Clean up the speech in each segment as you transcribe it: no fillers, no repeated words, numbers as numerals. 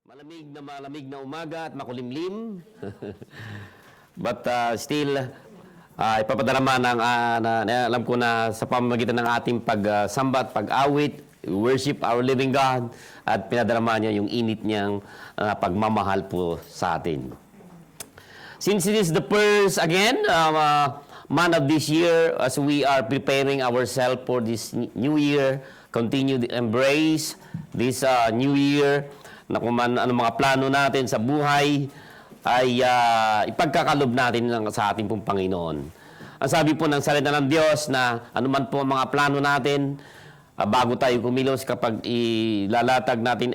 Malamig na umaga at makulimlim. But still, ipapadarama ng, alam ko na sa pamamagitan ng ating pagsamba at pag-awit, worship our living God, at pinadarama niya yung init niyang pagmamahal po sa atin. Since it is the first, again, month of this year, as we are preparing ourselves for this new year, continue to embrace this new year, na kung ano mga plano natin sa buhay, ay ipagkakalob natin sa ating pong Panginoon. Ang sabi po ng salita ng Diyos na anuman po ang mga plano natin, bago tayo kumilos, kapag ilalatag natin,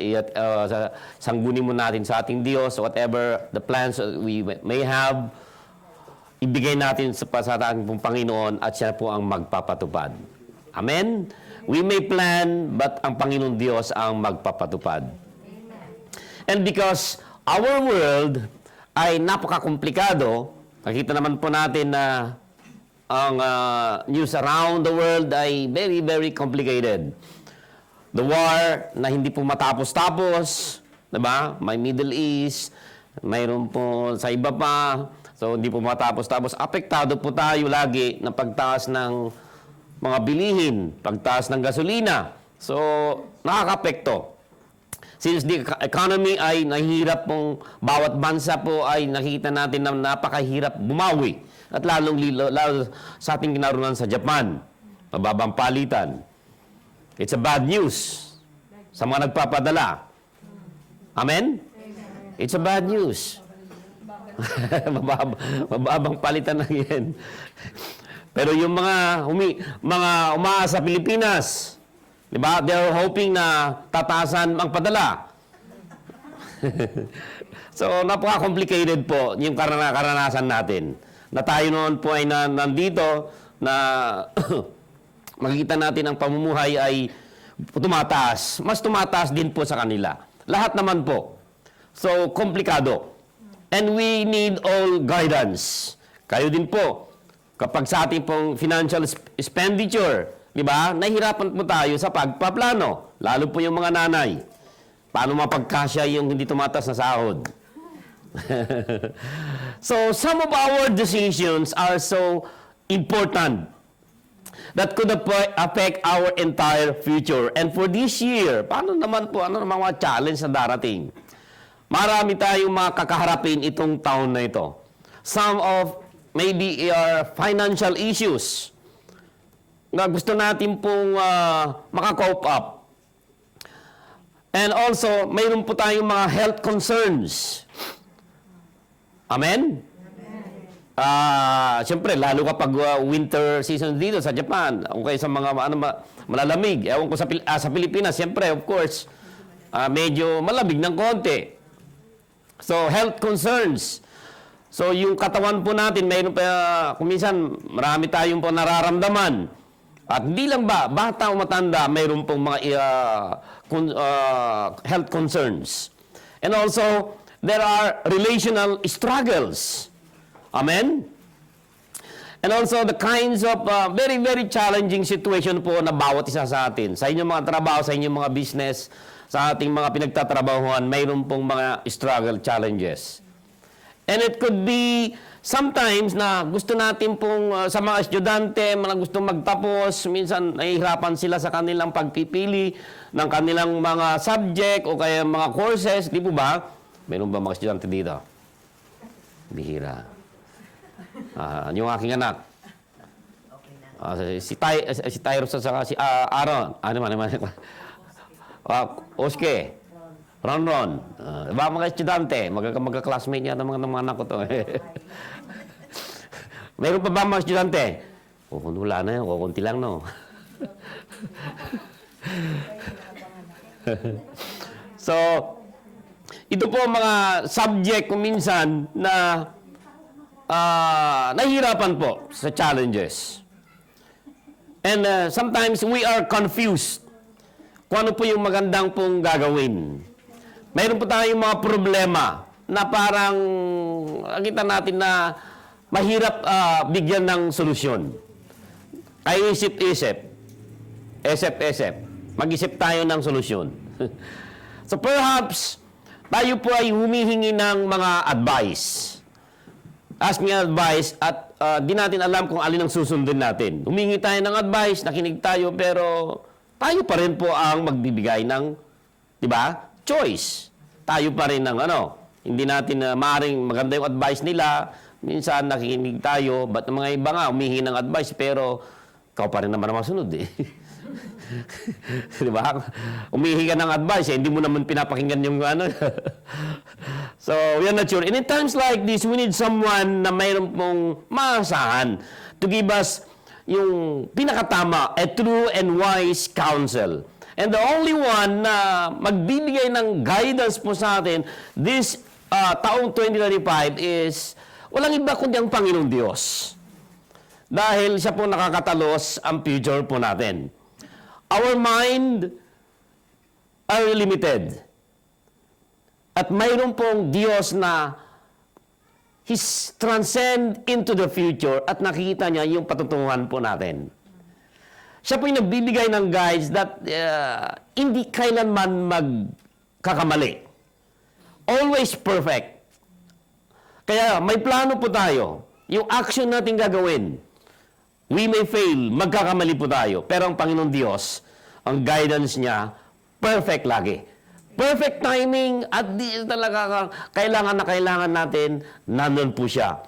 sanggunin mo natin sa ating Diyos, whatever the plans we may have, ibigay natin sa ating pong Panginoon at siya po ang magpapatupad. Amen? We may plan, but ang Panginoon Diyos ang magpapatupad. And because our world ay napaka-komplikado, nakita naman po natin na ang news around the world ay very, very complicated. The war na hindi po matapos-tapos, diba? May Middle East, mayroon po sa iba pa, so hindi po matapos-tapos. Apektado po tayo lagi ng pagtaas ng mga bilihin, pagtaas ng gasolina. So, nakaka-apekto. Since the economy ay nahihirap pong, bawat bansa po ay nakikita natin na napakahirap bumawi. At lalo sa ating kinaroon sa Japan, mababang palitan. It's a bad news sa mga nagpapadala. Amen? It's a bad news. Mababang palitan na yan. Pero yung mga umaasa sa Pilipinas, diba? They're hoping na tatasan ang padala. So, napaka-complicated po yung karanasan natin. Na tayo noon po ay nandito na makikita natin ang pamumuhay ay tumataas. Mas tumataas din po sa kanila. Lahat naman po. So, komplikado. And we need all guidance. Kayo din po. Kapag sa ating pong financial expenditure, di ba? Nahihirapan po tayo sa pagpaplano. Lalo po yung mga nanay. Paano mapagkasya yung hindi tumatas na sahod? So, some of our decisions are so important that could affect our entire future. And for this year, paano naman po, ano naman mga challenge na darating? Marami tayong mga kakaharapin itong taon na ito. Some of maybe financial issues na gusto natin pong maka-cope up. And also, mayroon po tayong mga health concerns. Amen? Siyempre, lalo kapag winter season dito sa Japan, o kaya sa mga malalamig. Ewan ko sa Pilipinas, siyempre, of course, medyo malamig ng konti. So, health concerns. So, yung katawan po natin, mayroon pa, kuminsan, marami tayong po nararamdaman. At hindi lang ba, bata o matanda, mayroon pong mga health concerns. And also, there are relational struggles. Amen? And also, the kinds of very, very challenging situation po na bawat isa sa atin. Sa inyong mga trabaho, sa inyong mga business, sa ating mga pinagtatrabahuan, mayroon pong mga struggle, challenges. And it could be sometimes na gusto natin pong sa mga estudyante, mga gusto magtapos, minsan nahihirapan sila sa kanilang pagpipili ng kanilang mga subject o kaya mga courses, di po ba? Meron ba mga estudyante dito? Bihira. Yung aking anak. Si Tyrus at saka si Aaron. Oske. Ron. Diba mga estudyante? Magka-classmate niya ng mga anak ko to. Mayroon pa ba mga estudyante? Wala na yan. Kunti lang, no? So, ito po mga subject kung minsan na nahihirapan po sa challenges. And sometimes we are confused kung ano po yung magandang pong gagawin. Mayroon po tayong mga problema na parang nakita natin na mahirap bigyan ng solusyon. Ay isip-isip. Mag-isip tayo ng solusyon. So perhaps, tayo po ay humihingi ng mga advice. Ask me advice at di natin alam kung alin ang susundin natin. Humingi tayo ng advice, nakinig tayo, pero tayo pa rin po ang magbibigay ng, di ba, choice. Tayo pa rin ng hindi natin maaring maganda yung advice nila. Minsan nakikinig tayo, but ang mga iba nga humihingi ng advice, pero ikaw pa rin naman ang masunod eh. Di ba? Umihingi ka ng advice, hindi mo naman pinapakinggan yung So, we are not sure. And in times like this, we need someone na mayroon pong maasahan to give us yung pinakatama, a true and wise counsel. And the only one na magbibigay ng guidance po sa atin this taong 2025 is walang iba kundi ang Panginoong Diyos. Dahil siya po nakakatalos ang future po natin. Our mind are limited. At mayroon pong Diyos na He's transcend into the future at nakikita niya yung patutunguhan po natin. Siya po yung nagbibigay ng guides that hindi kailanman magkakamali. Always perfect. Kaya may plano po tayo. Yung action natin gagawin, we may fail, magkakamali po tayo. Pero ang Panginoong Diyos, ang guidance niya, perfect lagi. Perfect timing at di talaga kailangan natin, nandun po siya.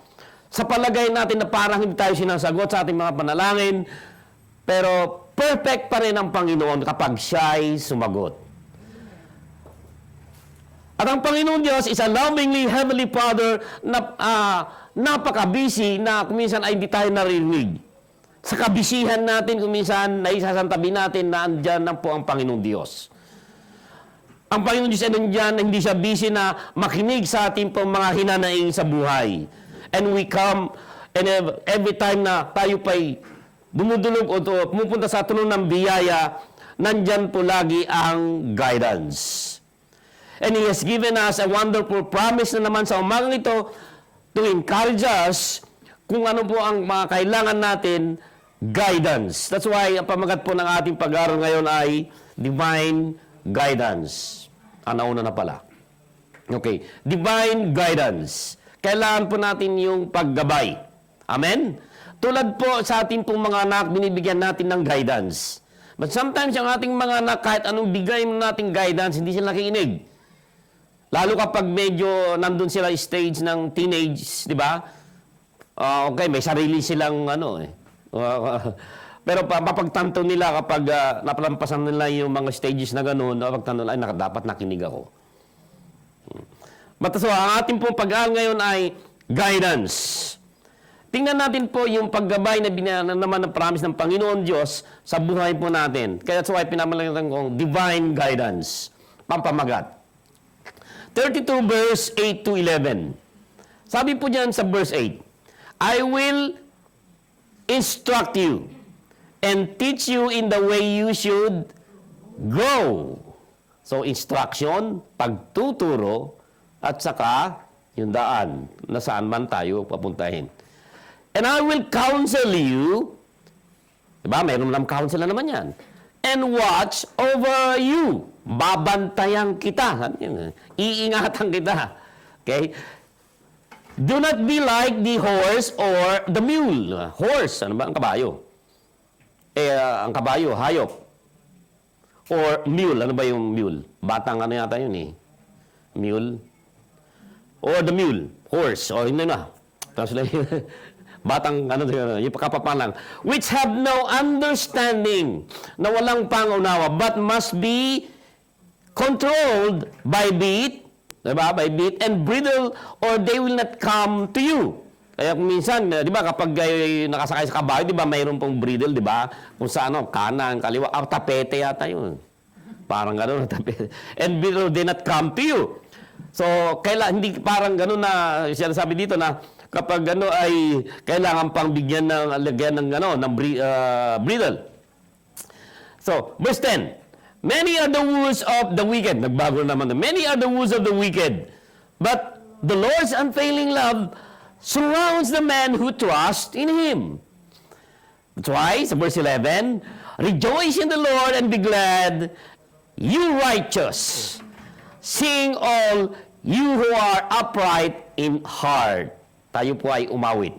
Sa palagay natin na parang hindi tayo sinasagot sa ating mga panalangin, pero perfect pa rin ang Panginoon kapag siya'y sumagot. At ang Panginoon Diyos is a lovingly Heavenly Father na napaka-busy na kuminsan ay hindi tayo naririnig. Sa kabisihan natin, kuminsan naisasantabi natin na andyan na po ang Panginoong Diyos. Ang Panginoon Diyos ay nandyan na hindi siya busy na makinig sa ating pong mga hinanaing sa buhay. And we come, and every time na tayo pa'y dumudulog o pumupunta sa tulong ng biyaya, nandyan po lagi ang guidance. And He has given us a wonderful promise na naman sa umagang ito to encourage us kung ano po ang mga kailangan natin, guidance. That's why ang pamagat po ng ating pag-aaral ngayon ay Divine Guidance. Nauna na pala. Okay. Divine Guidance. Kailangan po natin yung paggabay. Amen? Tulad po sa ating pong mga anak, binibigyan natin ng guidance. But sometimes yung ating mga anak, kahit anong bigay mo nating guidance, hindi sila nakikinig. Lalo kapag medyo nandun sila stage ng teenage, di ba? Okay, may sarili silang pero papagtanto nila kapag napalampasan nila yung mga stages na gano'n, napagtanto nila, ay dapat nakinig ako. But so, ang ating pong pag-aaral ngayon ay guidance. Tingnan natin po yung paggabay na binigyan naman ng promise ng Panginoon Diyos sa buhay po natin. Kaya that's why pinamalagan kong divine guidance. Pampamagat. 32 verse 8 to 11. Sabi po diyan sa verse 8, I will instruct you and teach you in the way you should go. So, instruction, pagtuturo, at saka yung daan na saan man tayo papuntahin. And I will counsel you, diba? Mayroon naman counsel na naman yan. And watch over you. Babantayan kita. Iingatan kita. Okay? Do not be like the horse or the mule. Horse, ano ba ang kabayo? Ang kabayo, hayop. Or mule, ano ba yung mule? Batang ano yata yun eh. Mule. Or the mule, horse. O hindi na. Batang ano yung kapapalang. Which have no understanding. Na walang pangunawa. But must be controlled by bit. Diba? By bit and bridle or they will not come to you. Kaya kung minsan, di ba, kapag nakasakay sa kabayo, di ba, mayroon pong bridle, di ba? Kung sa kanan, kaliwa, tapete yata yun. Parang gano'n, tapete. And bridle did not come to you. So, hindi parang gano'n na, siya sabi dito na, kapag ay kailangan pang bigyan ng, lagyan ng bridle. So, verse 10. Many are the woes of the wicked. Nagbago naman. Many are the woes of the wicked. But the Lord's unfailing love surrounds the man who trusts in Him. That's why, sa verse 11, rejoice in the Lord and be glad, you righteous. Sing all you who are upright in heart. Tayo po ay umawit.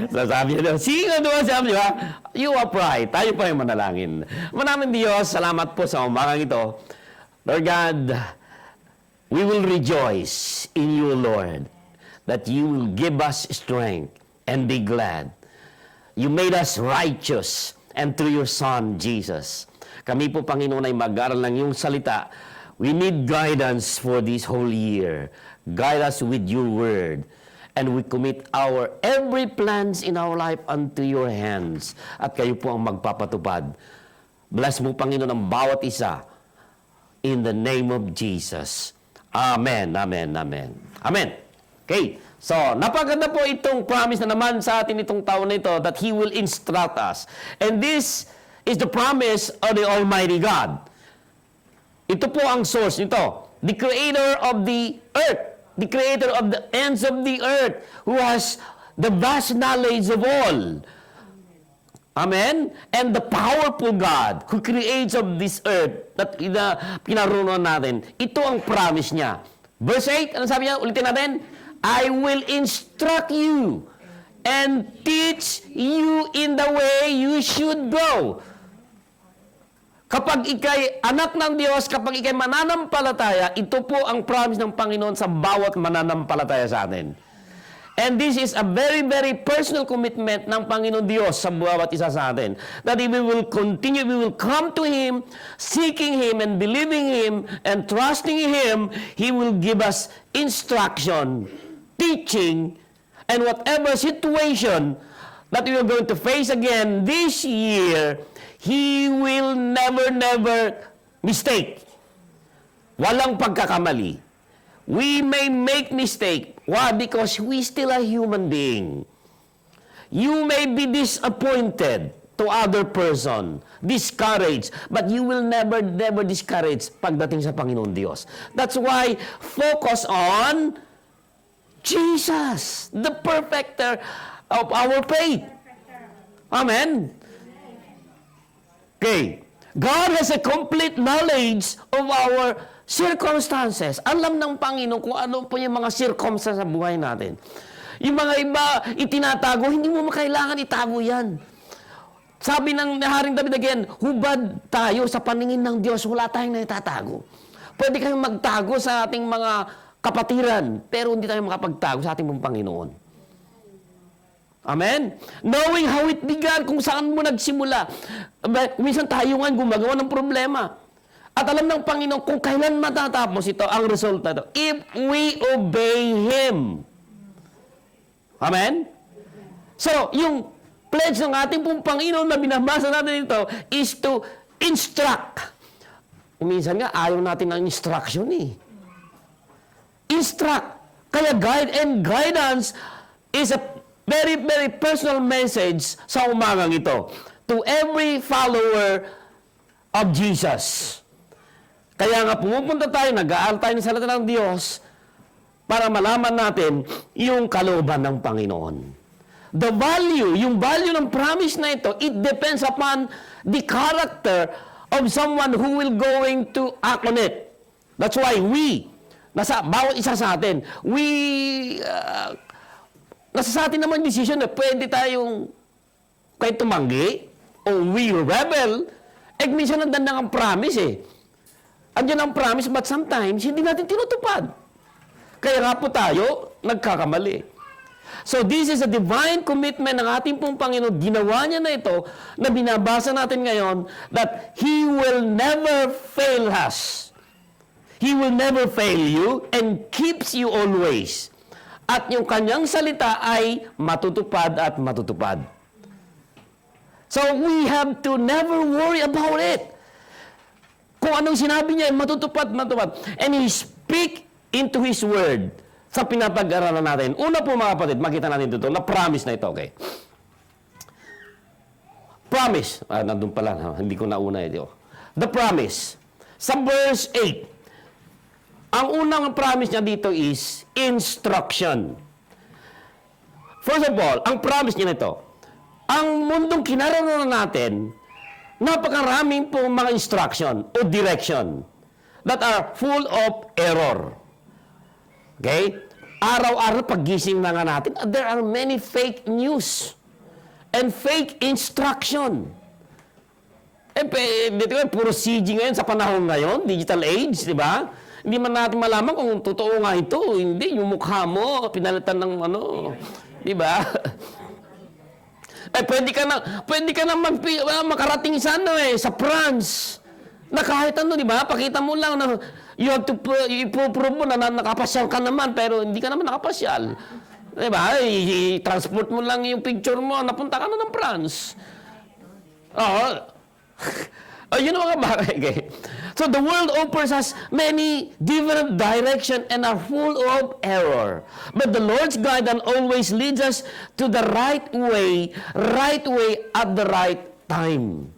So sabi niya, sing all doon, sabi niya, you upright. Tayo po ay manalangin. Maraming Diyos, salamat po sa umagang ito. Lord God, we will rejoice in you, Lord, that you will give us strength and be glad. You made us righteous, and through your Son, Jesus. Kami po, Panginoon, ay mag-aral ng iyong salita. We need guidance for this whole year. Guide us with your word. And we commit our every plans in our life unto your hands. At kayo po ang magpapatupad. Bless mo, Panginoon, ang bawat isa. In the name of Jesus. Amen, amen, amen. Amen. Okay. So, napaganda po itong promise na naman sa atin itong taon na ito that He will instruct us. And this is the promise of the Almighty God. Ito po ang source nito. The Creator of the earth. The Creator of the ends of the earth. Who has the vast knowledge of all. Amen? And the powerful God who creates of this earth that pinarunan natin. Ito ang promise niya. Verse 8, ano sabi niya? Ulitin natin. I will instruct you and teach you in the way you should go. Kapag ikay anak ng Diyos, kapag ikay mananampalataya, ito po ang promise ng Panginoon sa bawat mananampalataya sa atin. And this is a very, very personal commitment ng Panginoon Diyos sa bawat isa sa atin. That we will continue, we will come to Him, seeking Him and believing Him and trusting Him. He will give us instruction, teaching, and whatever situation that we are going to face again this year, He will never mistake. Walang pagkakamali. We may make mistake. Why? Because we still a human being. You may be disappointed to other person, discouraged, but you will never discourage pagdating sa Panginoon Diyos. That's why focus on Jesus, the perfecter of our faith. Amen? Okay. God has a complete knowledge of our circumstances. Alam ng Panginoon kung ano po yung mga circumstances sa buhay natin. Yung mga iba, itinatago, hindi mo makailangan itago yan. Sabi ng Haring David again, hubad tayo sa paningin ng Diyos, wala tayong naitatago. Pwede kayong magtago sa ating mga kapatiran, pero hindi tayo makapagtago sa ating mga Panginoon. Amen? Knowing how it began, kung saan mo nagsimula. Minsan tayo nga gumagawa ng problema. At alam ng Panginoon kung kailan matatapos ito, ang resulta ito. If we obey Him. Amen? So, yung pledge ng ating pong Panginoon na binabasa natin ito is to instruct. Minsan nga, ayaw natin ng instruction eh. Instruct. Kaya guide and guidance is a very, very personal message sa umagang ito to every follower of Jesus. Kaya nga pumupunta tayo, nag-aaral tayo ng salita ng Diyos para malaman natin yung kalooban ng Panginoon. The value, yung value ng promise na ito, it depends upon the character of someone who will going to act on it. That's why nasa bawat isa sa atin, nasa sa atin naman decision na pwede tayong kahit tumanggi o we rebel, minsan nandan ang promise eh. Andiyan ang promise, but sometimes, hindi natin tinutupad. Kaya nga po tayo, nagkakamali. So, this is a divine commitment ng ating pong Panginoon. Ginawa niya na ito, na binabasa natin ngayon, that He will never fail us. He will never fail you and keeps you always. At yung kanyang salita ay matutupad at matutupad. So, we have to never worry about it. Kung anong sinabi niya, matutupad. And He speak into His word sa pinapag-aralan natin. Una po mga kapatid, makita natin ito na promise na ito. Okay? Promise. Nandun pala. Hindi ko nauna ito. The promise. Sa verse 8, ang unang promise niya dito is instruction. First of all, ang promise niya nito, ang mundong kinaranasan natin, Napakaraming po mga instruction o direction that are full of error. Okay? Araw-araw paggising na nga natin, there are many fake news and fake instruction. Dito puro CG ngayon sa panahon ngayon, digital age, di ba? Hindi man natin malaman kung totoo nga ito, hindi, yung mukha mo, pinalitan ng di ba? Pwede ka na makarating sa sa France. Na kahit di ba? Pakita mo lang na you have to ipoprove mo na nakapasyal ka naman, pero hindi ka naman nakapasyal. Di ba? I-transport mo lang yung picture mo, napunta ka na ng France. Oo. Yun ang mga bagay. Okay? So the world offers us many different directions and are full of error. But the Lord's guidance always leads us to the right way at the right time.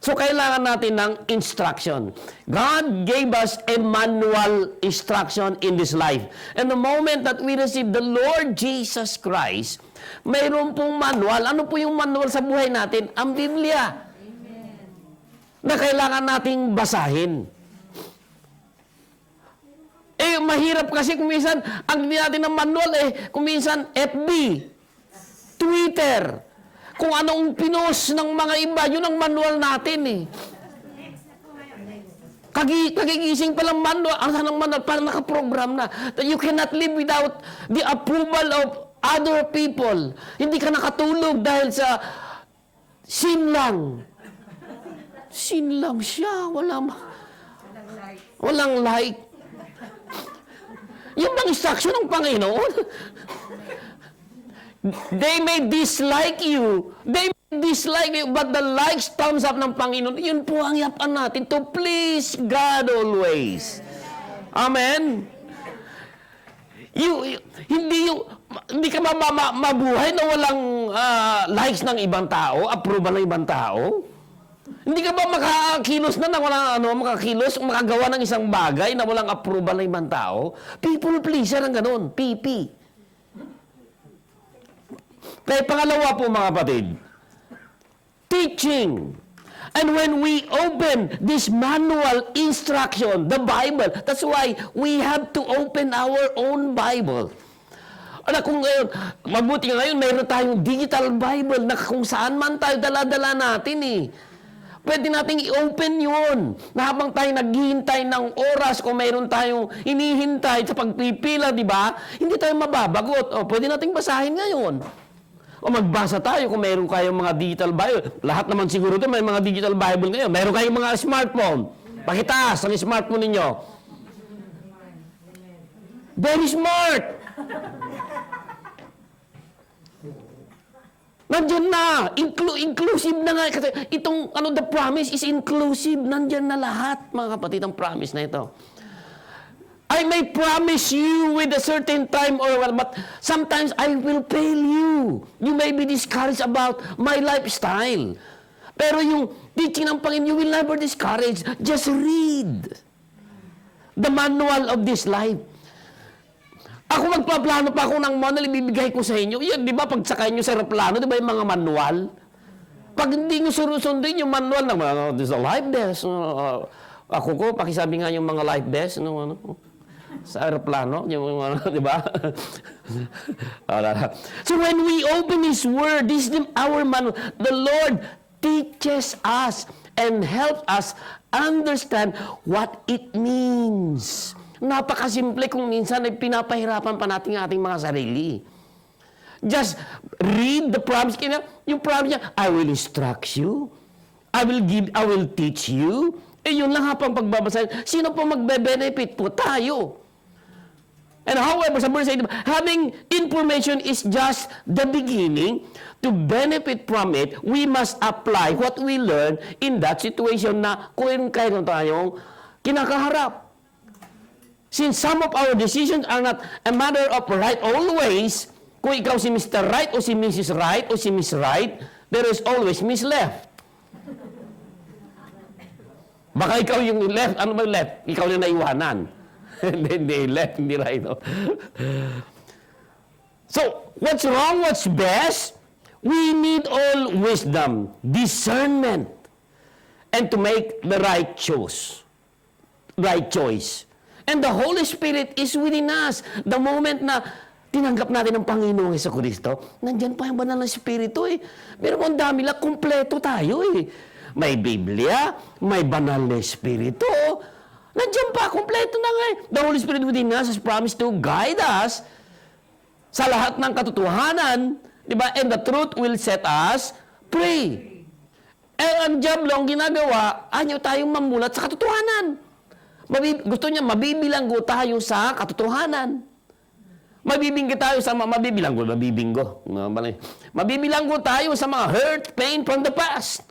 So kailangan natin ng instruction. God gave us a manual instruction in this life. And the moment that we receive the Lord Jesus Christ, mayroon pong manual. Ano po yung manual sa buhay natin? Ang Biblia. Na kailangan nating basahin. Mahirap kasi kung minsan, ang hindi natin ng manual kung minsan FB, Twitter, kung anong pinost ng mga iba, yun ang manual natin Kagigising pa lang manual, ang manual, parang nakaprogram na. That you cannot live without the approval of other people. Hindi ka nakatulog dahil sa sin lang. Sin lang siya. Walang like. Yung bang instruction ng Panginoon, they may dislike you. They may dislike you, but the likes, thumbs up ng Panginoon, yun po ang yapan natin to please God always. Amen? Hindi ka mabuhay na walang likes ng ibang tao, approval ng ibang tao? Hindi ka ba makakilos na makagawa ng isang bagay na walang approval ng ibang tao? People pleaser ang ganun, PP. Kaya pangalawa po mga kapatid, teaching. And when we open this manual instruction, the Bible, that's why we have to open our own Bible. Kung ngayon, mabuti ngayon, mayroon tayong digital Bible na kung saan man tayo dala-dala natin Pwede nating i-open yun. Na habang tayo naghihintay ng oras, kung mayroon tayong hinihintay sa pagpipila, di ba? Hindi tayo mababagot. Pwede nating basahin ngayon. O magbasa tayo kung mayroon kayong mga digital Bible. Lahat naman siguro ito may mga digital Bible ngayon. Mayroon kayong mga smartphone. Pakitaas ang smartphone ninyo. Very smart! Nandiyan na. Inclusive na nga. Kasi itong, the promise is inclusive. Nandiyan na lahat, mga kapatid, ang promise na ito. I may promise you with a certain time but sometimes I will fail you. You may be discouraged about my lifestyle. Pero yung teaching ng Panginoon, you will never discourage. Just read the manual of this life. Ako magpaplano pa ako ng manual, ibibigay ko sa inyo. Yan, di ba, pag sakay nyo sa aeroplano, di ba yung mga manual? Pag hindi nyo sundin yung manual ng this is a life vest. Ako pakisabi nga yung mga life vest, sa aeroplano, yung di ba? So when we open His Word, this is our manual. The Lord teaches us and helps us understand what it means. Napakasimple kung minsan ay pinapahirapan pa natin ang ating mga sarili. Just read the promise. Yung promise niya, I will instruct you. I will teach you. Yun lang hapang pagbabasa. Sino po magbe-benefit po? Tayo. And however, sa verse 8, having information is just the beginning. To benefit from it, we must apply what we learn in that situation na kung kailan tayong kinakaharap. Since some of our decisions are not a matter of right always, kung ikaw si Mr. Right o si Mrs. Right o si Miss Right, there is always Miss Left. Baka ikaw yung left. Ano ba left? Ikaw yung naiwanan. Hindi left, hindi right. No? So, what's wrong? What's best? We need all wisdom, discernment, and to make the right choice. Right choice. And the Holy Spirit is within us. The moment na tinanggap natin ang Panginoong Jesucristo, nandyan pa yung banal na Espiritu eh. Pero ang dami lang, kumpleto tayo eh. May Biblia, may banal na Espiritu. Nandiyan pa, kumpleto na nga eh. The Holy Spirit within us has promised to guide us sa lahat ng katotohanan, di ba? And the truth will set us free. Eh, ang diablo, ang ginagawa, ayaw tayong mamulat sa katotohanan. Gusto niya, mabibilanggo tayo sa katotohanan. Mabibilanggo tayo sa mga hurt, pain from the past.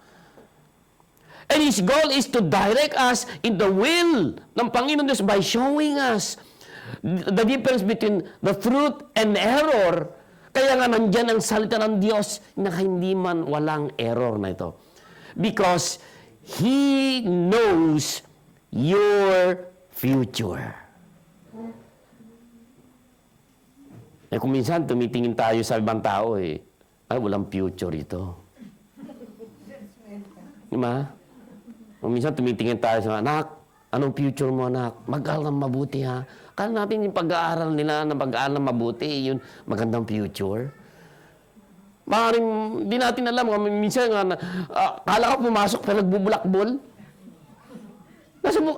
And His goal is to direct us in the will ng Panginoon Diyos by showing us the difference between the truth and error. Kaya nga nandyan ang salita ng Diyos na hindi man walang error na ito. Because He knows your future. Eh kung minsan tumitingin tayo sa ibang tao ay walang future ito. Diba? Kung minsan tumitingin tayo sa anak, anong future mo anak? Mag-aaral ng mabuti ha. Kala natin yung pag-aaral nila na pag-aaral ng mabuti, yun magandang future. Maaaring di natin alam, minsan kala ka pumasok pero nagbubulakbol.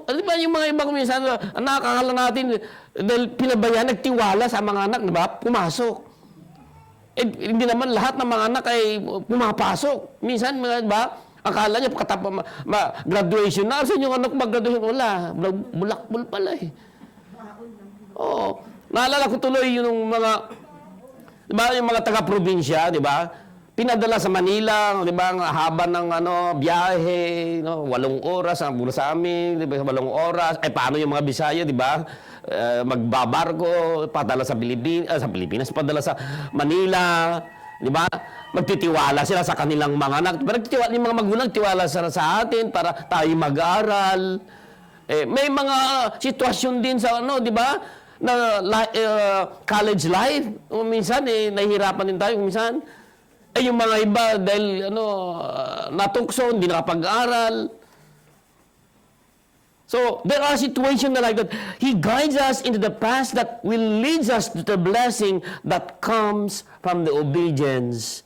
Di ba yung mga iba minsan, nakakala natin, dahil pinabayaan, nagtiwala sa mga anak, di ba? Pumasok. Eh, hindi naman lahat ng mga anak ay pumapasok. Minsan, di ba? Akala niya, graduation na. Saan yung anak mag-graduation? Wala. Bulakbol pala eh. Oo. Naalala ko tuloy yung mga, di ba, yung mga taga-probinsya, di ba? Pinadala sa Manila, di ba, ang haba ng biyahe, 8 oras ang bulo sa amin, di ba, 8 oras. Paano yung mga Bisaya, di ba? Magbabarko, padala sa Pilipinas, padala sa Manila, di ba? Magtitiwala sila sa kanilang mga anak. Pero yung mga magulang, tiwala sila sa atin para tayo mag-aaral. May mga sitwasyon din sa di ba? Na college life. Minsan, nahihirapan din tayo. Minsan, yung mga iba, dahil natukso, hindi nakapag-aral. So, there are situations like that. He guides us into the path that will lead us to the blessing that comes from the obedience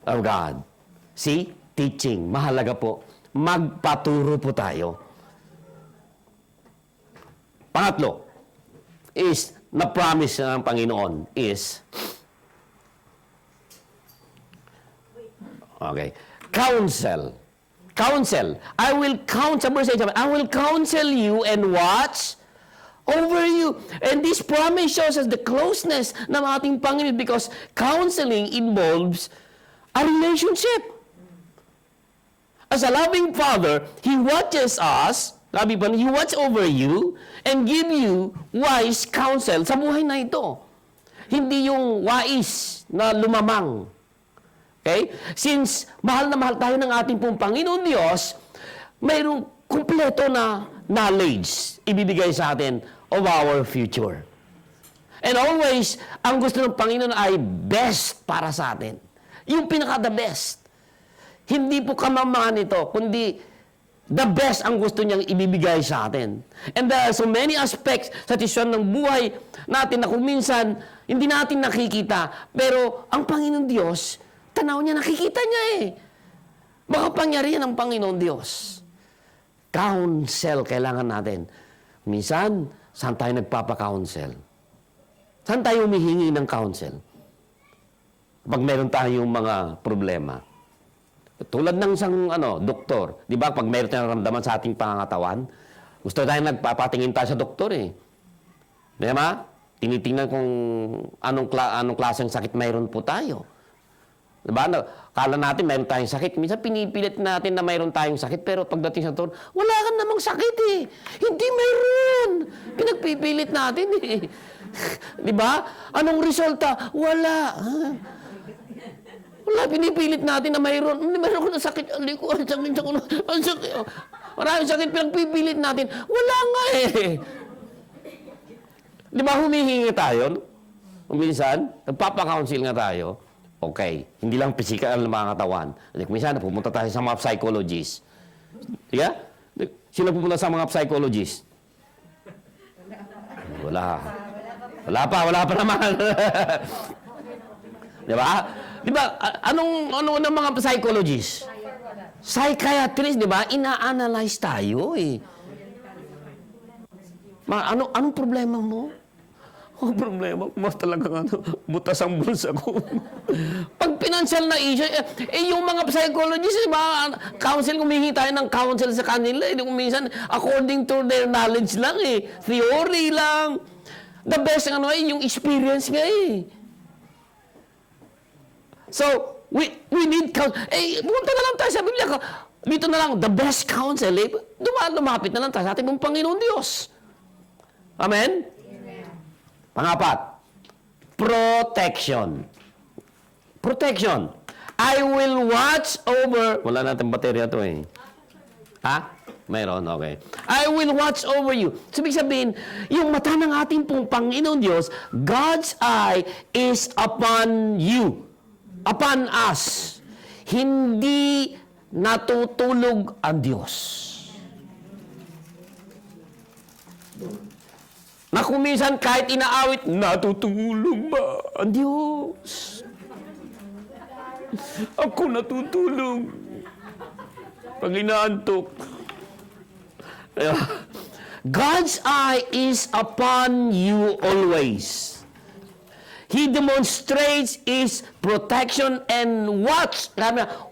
of God. See? Teaching. Mahalaga po. Magpaturo po tayo. Pangatlo is, na-promise ng Panginoon is, okay, counsel. Counsel. I will counsel, verse 8, I will counsel you and watch over you. And this promise shows us the closeness ng ating Panginoon because counseling involves a relationship. As a loving Father, He watches us, He watches over you and give you wise counsel sa buhay na ito. Hindi yung wais na lumamang. Okay? Since mahal na mahal tayo ng ating pong Panginoon Diyos, mayroong kumpleto na knowledge ibibigay sa atin of our future. And always, ang gusto ng Panginoon ay best para sa atin. Yung pinaka-the best. Hindi po kamamangan ito, kundi the best ang gusto niyang ibibigay sa atin. And there are so many aspects sa tisyon ng buhay natin na kung minsan, hindi natin nakikita. Pero ang Panginoon Diyos, tanaw niya, nakikita niya eh. Makapangyarihan ang Panginoon Diyos. Counsel kailangan natin. Minsan, saan tayo nagpapa-counsel? Saan tayo humihingi ng counsel? Pag meron tayong mga problema. Tulad ng isang doktor, di ba? Pag meron tayong ramdaman sa ating pangangatawan, gusto tayong nagpapatingin tayo sa doktor eh. Di ba? Tinitingnan kung anong klaseng sakit mayroon po tayo. Di ba? Kala natin mayroon tayong sakit. Minsan pinipilit natin na mayroon tayong sakit, pero pagdating sa doktor, wala ka namang sakit eh. Hindi mayroon. Pinagpipilit natin eh. Di ba? Anong resulta? Wala. Wala, pinipilit natin na mayroon. Hindi, mayroon ko na sakit. Ang sakit. Maraming sakit, pinagpipilit natin. Wala nga eh. Di ba humihingi tayo? Minsan, nagpapa-counsel nga tayo. Okay, hindi lang physical ang mga katawan. Minsan, pumunta tayo sa mga psychologists. Diba? Sino pupunta sa mga psychologist? Wala. Wala pa naman. Diba? Diba, ano ng mga psychologist? Psychiatrist, diba? Ina-analyze tayo eh. Anong problema mo? Problema ko, mas talagang butas ang bulsa ko. Pag financial na issue, yung mga psychologists, diba, counsel, humingi tayo ng counsel sa kanila. Kung minsan, according to their knowledge lang eh. Theory lang. The best yung experience nga eh. So, we need counsel. Punta na lang tayo sa Biblia. Dito na lang, the best counsel, lumapit na lang tayo sa ating mong Panginoon Diyos. Amen? Pangapat, protection. Protection. I will watch over... Wala natin baterya to eh. Ha? Mayroon, okay. I will watch over you. So, ibig sabihin, yung mata ng ating pong Panginoon Diyos, God's eye is upon you. Upon us. Hindi natutulog ang Diyos. Na kung minsan kahit inaawit, natutulog ba ang Diyos? Ako natutulog. Pag inaantok. God's eye is upon you always. He demonstrates His protection and watch.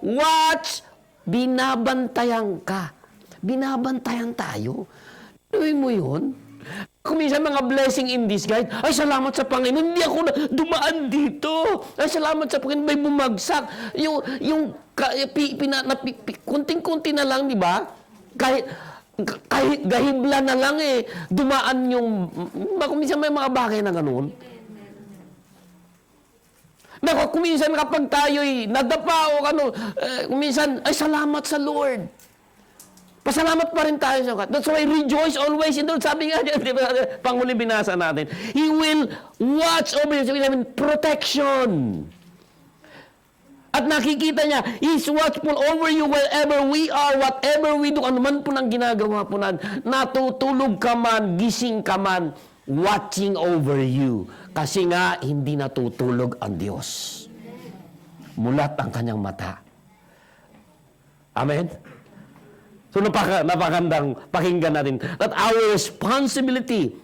Watch, binabantayan ka. Binabantayan tayo. Gawin mo yun? Kung minsan mga blessing in disguise, ay salamat sa Panginoon, hindi ako dumaan dito. Ay salamat sa Panginoon, may bumagsak. Yung kunting-kunti na lang, di ba? Kahit gahibla na lang eh, dumaan yung, kung minsan may mga bagay na ganoon. Kung minsan kapag tayo'y nadapa o kung minsan, ay salamat sa Lord. Pasalamat pa rin tayo sa God. That's why rejoice always in the Lord. Sabi nga dyan, di ba, panghuli binasa natin. He will watch over you. Sabi namin, protection. At nakikita niya, He's watchful over you wherever we are, whatever we do, ano man po nang ginagawa po natin. Natutulog ka man, gising ka man, watching over you. Kasi nga, hindi natutulog ang Diyos. Mulat ang kanyang mata. Amen? So, napakandang pakinggan natin that our responsibility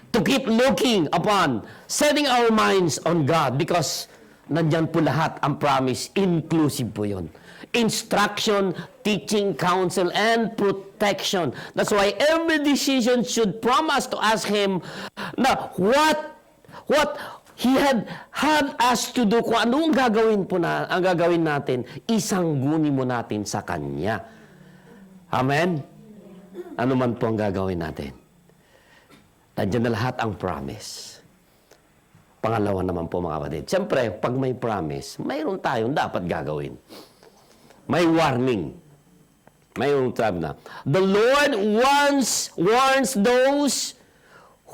to keep looking upon, setting our minds on God because nandyan po lahat ang promise. Inclusive po yun. Instruction, teaching, counsel, and protection. That's why every decision should promise to ask Him na what He had us to do. Kung anong ang gagawin natin, isangguni mo natin sa Kanya. Amen? Ano man po ang gagawin natin. Nandiyan na lahat ang promise. Pangalawa naman po mga kapatid. Siyempre, pag may promise, mayroon tayong dapat gagawin. May warning. Mayroon sabi na, the Lord warns those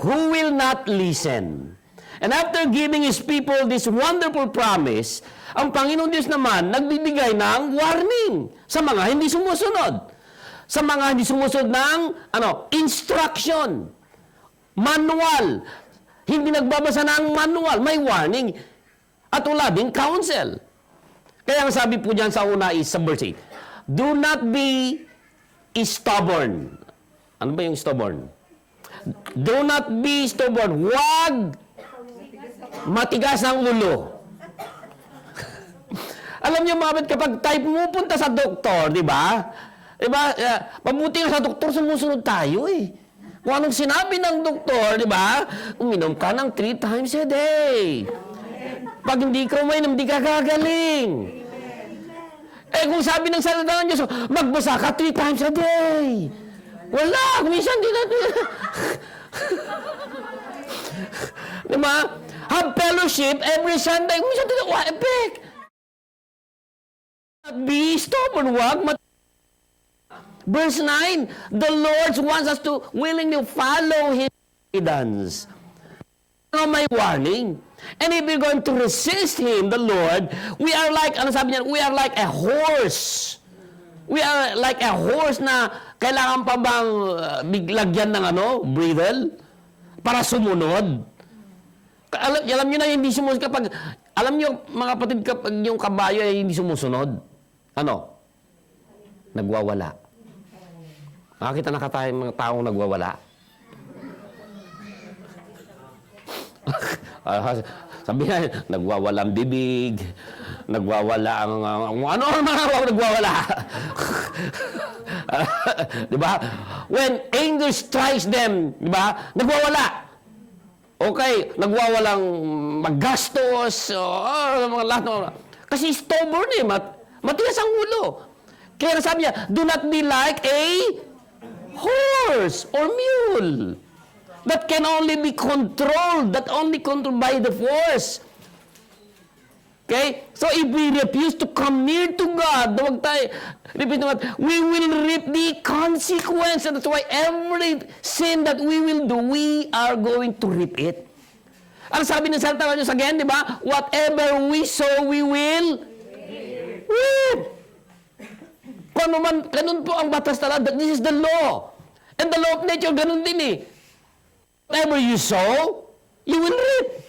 who will not listen. And after giving His people this wonderful promise, ang Panginoon Diyos naman nagbibigay ng warning sa mga hindi sumusunod. Sa mga hindi sumusunod ng instruction, manual. Hindi nagbabasa ng manual, may warning. At wala din counsel. Kaya ang sabi po dyan sa una is sa verse 8, do not be stubborn. Ano ba yung stubborn? Do not be stubborn. Huwag matigas ang ulo. Alam niyo mga kapag tayo pumupunta sa doktor, di ba? Diba? Mabuti nga sa doktor, sumusunod tayo eh. Kung anong sinabi ng doktor, di ba? Uminom ka ng 3 times a day. Pag hindi ka uminom, hindi ka gagaling. Kung sabi ng salita ng Diyos, magbasa ka 3 times a day. Wala, minsan di natin. Di ba? Have fellowship every Sunday. Minsan di natin, epic. Be stubborn, wag Verse 9, the Lord wants us to willingly follow His guidance. May warning. And if we're going to resist Him, the Lord, we are like, ano sabi niya, we are like a horse We are like a horse na kailangan pa bang lagyan ng bridle para sumunod. Alam niyo na hindi sumusunod kapag, alam niyo mga kapatid, kapag yung kabayo ay hindi sumusunod, nagwawala. Nakakita na ka tayo mga taong nagwawala. Sabi na, nagwawala ang bibig, nagwawala ang ano mga nagwawala. Di ba? When anger strikes them, di ba? Nagwawala. Okay, nagwawalang maggastos, mga lahat. Kasi stubborn matigas ang ulo. Kaya sabi niya, do not be like a horse or mule that can only be controlled, by the force. Okay? So if we refuse to come near to God, we will reap the consequence. And that's why every sin that we will do, we are going to reap it. Ang sabi ng Salta Diyos again, di ba? Whatever we sow, we will reap. Kung ano man, ganun po ang batas talaga. This is the law. And the law of nature, ganun din eh. Whatever you sow, you will reap.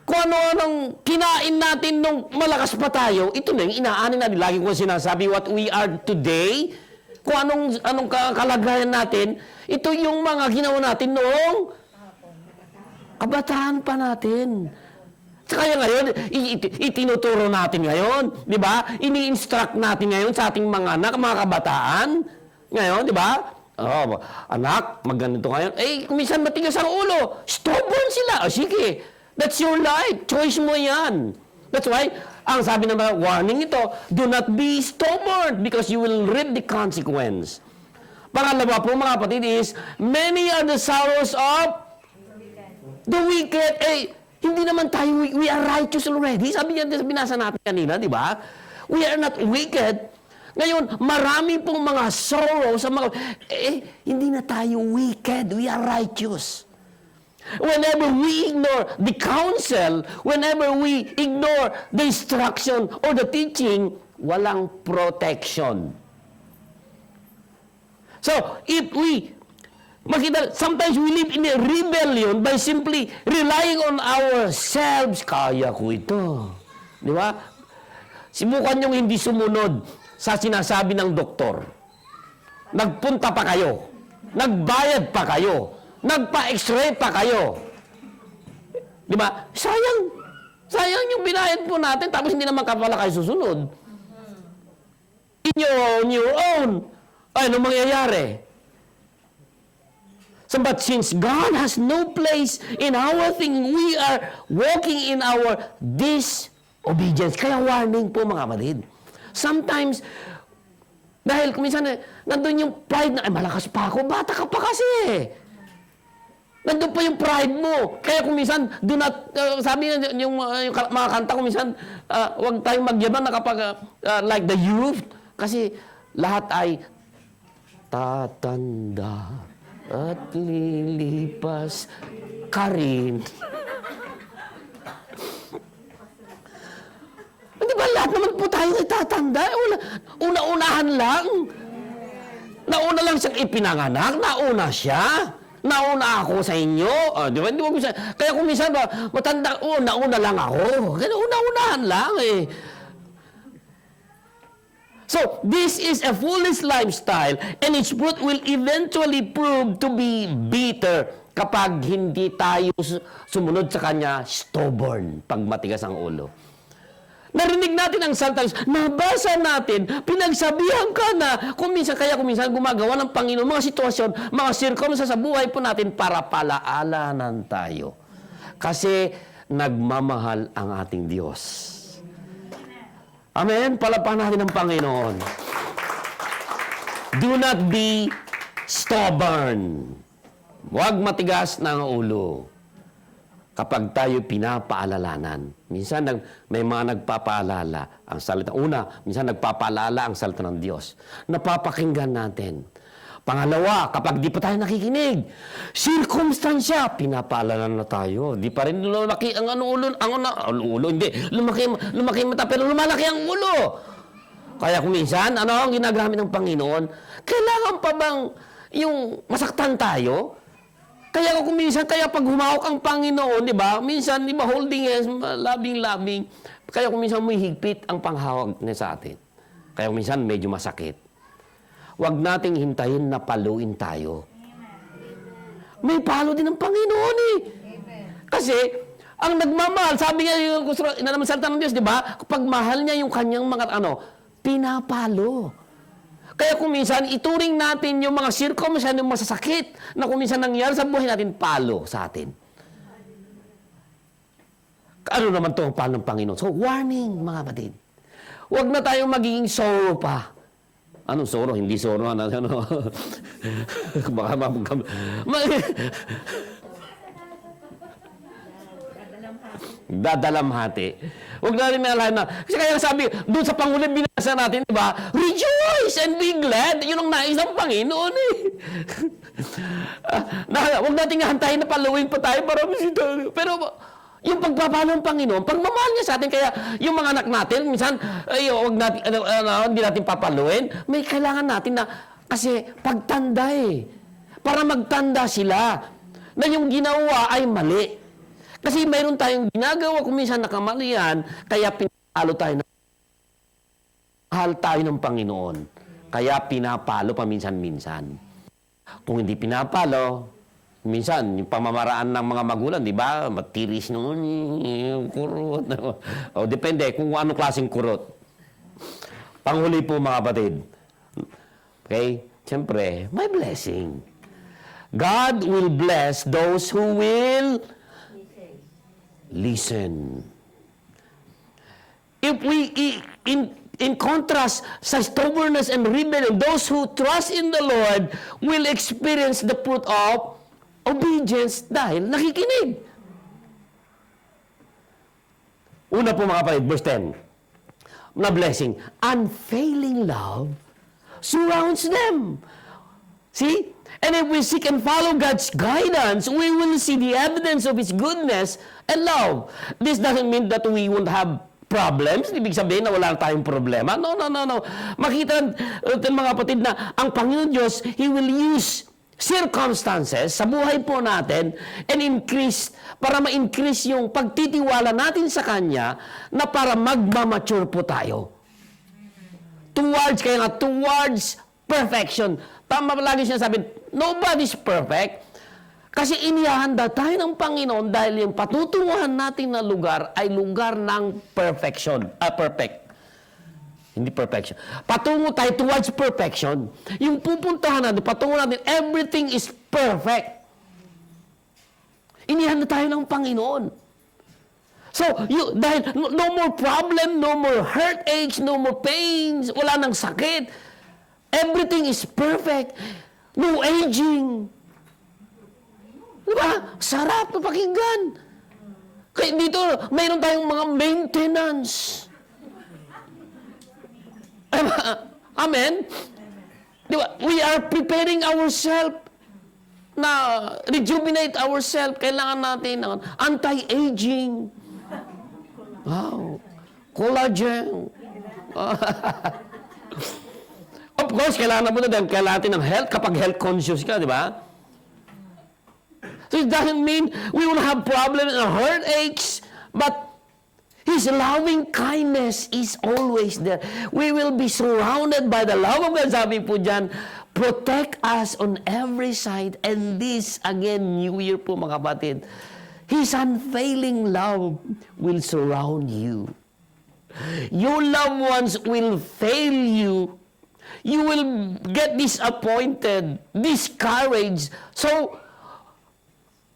Kung ano-anong kinain natin nung malakas pa tayo, ito na yung inaanin natin. Lagi ko sinasabi, what we are today, kung anong kalagayan natin, ito yung mga ginawa natin noong kabataan pa natin. Kaya ngayon, itinuturo natin ngayon, di ba? Ini-instruct natin ngayon sa ating mga anak, mga kabataan. Ngayon, di ba? Anak, magganito ngayon. Kuminsan matigas ang ulo. Stubborn sila. Sige. That's your life. Choice mo yan. That's why, ang sabi ng mga warning ito, do not be stubborn because you will reap the consequence. Pangalawa po mga kapatid is, many are the sorrows of the wicked. Hindi naman tayo, we are righteous already. Sabi niya, binasa natin kanina, di ba? We are not wicked. Ngayon, marami pong mga sorrow sa mga, hindi na tayo wicked. We are righteous. Whenever we ignore the counsel, whenever we ignore the instruction or the teaching, walang protection. So, if we, sometimes we live in a rebellion by simply relying on ourselves. Kaya ko ito. Di ba? Sibukan niyong hindi sumunod sa sinasabi ng doktor. Nagpunta pa kayo. Nagbayad pa kayo. Nagpa-x-ray pa kayo. Di ba? Sayang. Sayang yung binayad po natin tapos hindi naman pala kayo susunod. On your own. Ano mangyayari? So, but since God has no place in our thing, we are walking in our disobedience. Kaya warning po mga kapatid. Sometimes, dahil kuminsan, nandun yung pride na, malakas pa ako, bata ka pa kasi. Nandun pa yung pride mo. Kaya kuminsan, do not, sabi yung mga kanta kuminsan, huwag tayong magyabang na kapag, like the youth, kasi lahat ay tatanda at lilipas ka rin. Di ba lahat naman po tayo itatanda? Una-unahan lang. Nauna lang siyang ipinanganak, nauna siya. Nauna ako sa inyo. Di ba? Kaya kung minsan ba, matanda, nauna lang ako. Kaya una-unahan lang eh. So, this is a foolish lifestyle and its fruit will eventually prove to be bitter kapag hindi tayo sumunod sa kanya, stubborn, pag matigas ang ulo. Narinig natin ang saltang, nabasa natin, pinagsabihan ka na, kuminsan gumagawa ng Panginoon mga sitwasyon, mga circumstances sa buhay po natin para palaalanan tayo. Kasi nagmamahal ang ating Diyos. Amen? Palapahan natin ang Panginoon. Do not be stubborn. Huwag matigas ng ulo. Kapag tayo pinapaalalanan. Minsan may mga nagpapaalala ang salita. Minsan nagpapaalala ang salita ng Diyos. Napapakinggan natin. Pangalawa, kapag di pa tayo nakikinig, circumstansya, pinapaalala na tayo. Di pa rin lumaki ang ulo, hindi, lumaki mata, pero lumalaki ang ulo. Kaya kung minsan, ano ang ginagamit ng Panginoon? Kailangan pa bang yung masaktan tayo? Kaya kung minsan, kaya pag humawak ang Panginoon, di ba? Minsan, di ba, holding hands, loving. Kaya kung minsan may higpit ang panghawak niya sa atin. Kaya kung minsan medyo masakit. Huwag nating hintayin na paluin tayo. May palo din ng Panginoon eh. Kasi, ang nagmamahal, sabi nga yung naman salita ng Diyos, di ba? Kapag mahal niya yung kanyang mga, pinapalo. Kaya kung minsan, ituring natin yung mga circumstances, yung masasakit, na kung minsan nangyari sa buhay natin, palo sa atin. Ano naman ito ang palo ng Panginoon? So, warning, mga kapatid. Huwag na tayong magiging sorrow pa. Anong sorrow? Hindi sorrow. Baka dadalamhati. Huwag natin may na. Kasi kaya sabi, doon sa pangulit binasa natin, di ba? Rejoice and be glad. Yun ang nais ng Panginoon eh. Huwag natin hantayin na paluin pa tayo para bisita. Pero yung pagpapalo ng Panginoon, pagmamahal niya sa atin, kaya yung mga anak natin, minsan, huwag natin, hindi natin papaluin, may kailangan natin na, kasi pagtanda eh. Para magtanda sila, na yung ginawa ay mali. Kasi mayroon tayong ginagawa kung minsan nakamalian, kaya pinapalo tayo mahal tayo ng Panginoon. Kaya pinapalo paminsan-minsan. Kung hindi pinapalo, minsan, yung pamamaraan ng mga magulang, di ba? Matiris noon, yung kurot. O, depende kung anong klaseng kurot. Panghuli po mga kapatid. Okay? Siyempre, may blessing. God will bless those who will listen. If we, in contrast sa stubbornness and rebellion, those who trust in the Lord will experience the fruit of obedience dahil nakikinig. Una po mga kapatid, verse 10. Na blessing. Unfailing love surrounds them. See? And if we seek and follow God's guidance, we will see the evidence of His goodness and love. This doesn't mean that we won't have problems. Ibig sabihin na wala tayong problema. No. Makita natin mga kapatid na ang Panginoon Diyos, He will use circumstances sa buhay po natin and increase, para ma-increase yung pagtitiwala natin sa Kanya na para magmamature po tayo. Towards perfection. Tama lagi siya sabi, nobody's perfect. Kasi inihahanda tayo ng Panginoon dahil yung patutunguhan natin na lugar ay lugar ng perfection. Perfect. Hindi perfection. Patungo tayo towards perfection. Yung pupuntahan natin, patungo natin, everything is perfect. Inihanda tayo ng Panginoon. So, dahil no more problem, no more heartaches, no more pains, wala nang sakit. Everything is perfect. No aging. Diba? Sarap na pakinggan. Kaya dito, mayroon tayong mga maintenance. Amen? Diba? We are preparing ourselves na rejuvenate ourselves. Kailangan natin ng anti-aging. Wow. Collagen. Of course, kailangan mo na din. Kailangan natin ng health kapag health conscious ka, di ba? So it doesn't mean we will have problems and heartaches, but His loving kindness is always there. We will be surrounded by the love of God. Sabi po dyan, protect us on every side. And this, again, New Year po mga kapatid, His unfailing love will surround you. Your loved ones will fail you. You will get disappointed, discouraged. So,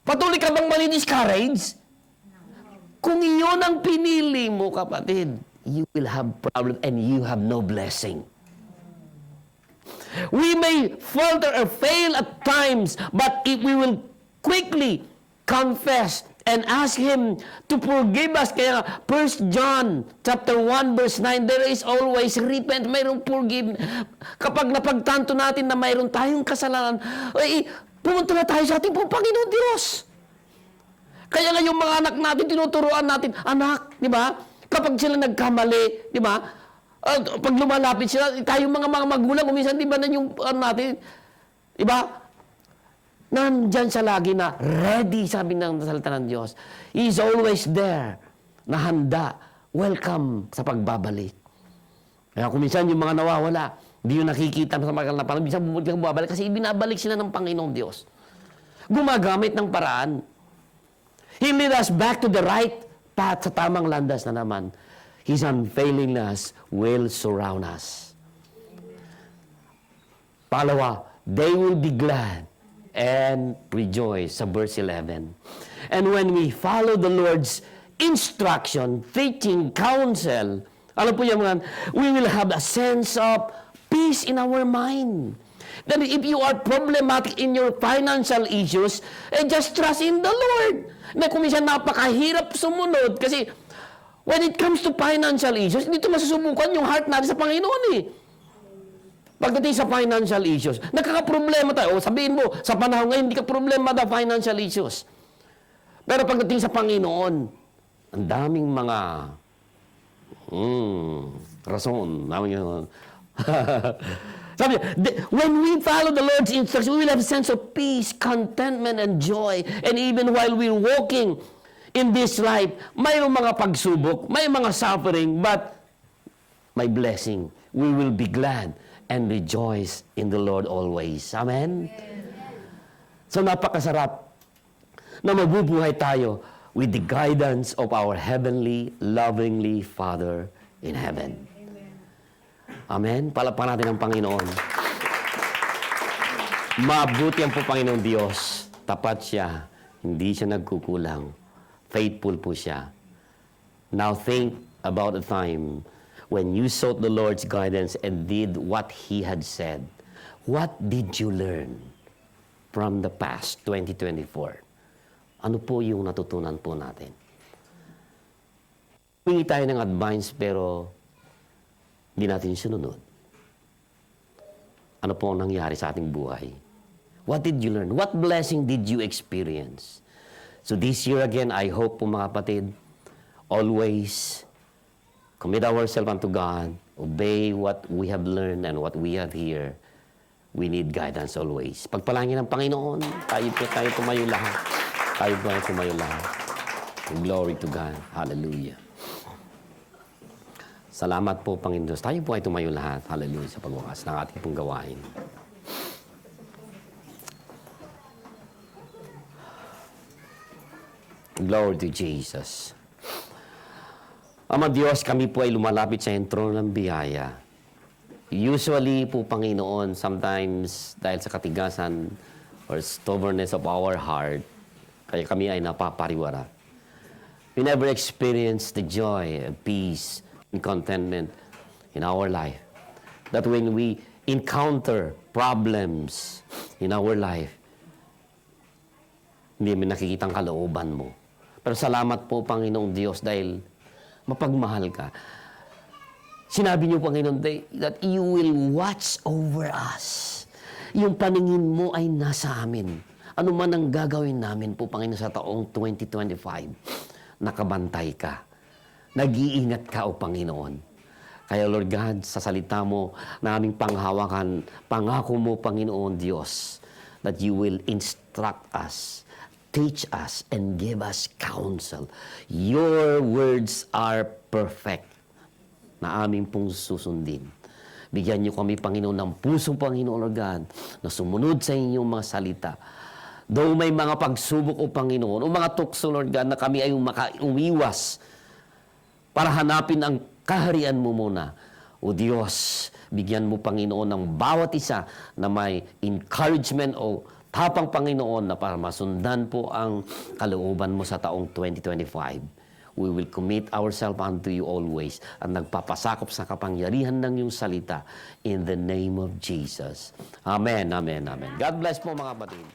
patuloy ka bang mali-discouraged? Kung iyon ang pinili mo, kapatid, you will have problem and you have no blessing. We may falter or fail at times, but if we will quickly confess and ask Him to forgive us. Kaya 1 John chapter 1 verse 9, there is always repent, mayroong forgive. Kapag napagtanto natin na mayroon tayong kasalanan, pumunta na tayo sa ating Panginoon Diyos. Kaya nga yung mga anak natin, tinuturuan natin, anak, di ba? Kapag sila nagkamali, di ba? Pag lumalapit sila, tayong mga magulang, kuminsan di ba na yung natin, iba? Nandyan siya lagi na ready, sabi ng salita ng Diyos. He is always there, na handa, welcome sa pagbabalik. Kaya kuminsan yung mga nawawala, hindi yung nakikita sa mga na parang minsan bumabalik kasi ibinabalik sila ng Panginoong Diyos. Gumagamit ng paraan. He lead us back to the right path, sa tamang landas na naman. His unfailingness will surround us. Pangalawa, they will be glad and rejoice, sa verse 11. And when we follow the Lord's instruction, teaching, counsel, alam po yan mga, we will have a sense of peace in our mind. That if you are problematic in your financial issues, just trust in the Lord. Na kung minsan napakahirap sumunod kasi when it comes to financial issues, dito masusubukan yung heart natin sa Panginoon eh. Pagdating sa financial issues, nagkakaproblema tayo. O sabihin mo, sa panahon ngayon, hindi ka problema daw financial issues. Pero pagdating sa Panginoon, ang daming mga rason. Sabi niya, when we follow the Lord's instruction, we will have a sense of peace, contentment, and joy. And even while we're walking in this life, mayroong mga pagsubok, may mga suffering, but may blessing. We will be glad and rejoice in the Lord always. Amen? So napakasarap na mabubuhay tayo with the guidance of our heavenly, lovingly Father in heaven. Amen? Palapakan natin ang Panginoon. Mabuti ang po Panginoon Diyos. Tapat siya. Hindi siya nagkukulang. Faithful po siya. Now think about a time when you sought the Lord's guidance and did what He had said. What did you learn from the past 2024? Ano po yung natutunan po natin? Humingi tayo ng advice pero hindi natin sinunod. Ano po ang nangyari sa ating buhay? What did you learn? What blessing did you experience? So this year again, I hope po mga kapatid, always commit ourselves unto God, obey what we have learned and what we have here. We need guidance always. Pagpalangin ng Panginoon, tayo tumayo lahat. Tayo tumayo lahat. Glory to God. Hallelujah. Salamat po, Panginoon Diyos. Tayo po ay tumayo lahat. Hallelujah sa pagwakas ng ating pong gawain. Glory to Jesus. Ama Diyos, kami po ay lumalapit sa trono ng biyaya. Usually po, Panginoon, sometimes dahil sa katigasan or stubbornness of our heart, kaya kami ay napapariwara. We never experience the joy and peace and contentment in our life. That when we encounter problems in our life, hindi mo nakikita ang kalooban mo. Pero salamat po, Panginoong Diyos, dahil mapagmahal ka. Sinabi niyo, Panginoon, that you will watch over us. Yung paningin mo ay nasa amin. Ano man ang gagawin namin po, Panginoon, sa taong 2025, nakabantay ka. Nag-iingat ka, O Panginoon. Kaya, Lord God, sa salita mo na aming panghawakan, pangako mo, Panginoon Diyos, that you will instruct us, teach us, and give us counsel. Your words are perfect na aming pong susundin. Bigyan niyo kami, Panginoon, ng pusong Panginoon, Lord God, na sumunod sa inyong mga salita. Though may mga pagsubok, O Panginoon, o mga tukso, Lord God, na kami ay umiwas para hanapin ang kaharian mo muna. O Diyos, bigyan mo, Panginoon, ng bawat isa na may encouragement o tapang, Panginoon, na para masundan po ang kalooban mo sa taong 2025. We will commit ourselves unto you always at nagpapasakop sa kapangyarihan ng iyong salita in the name of Jesus. Amen, amen, amen. God bless po mga kapatid.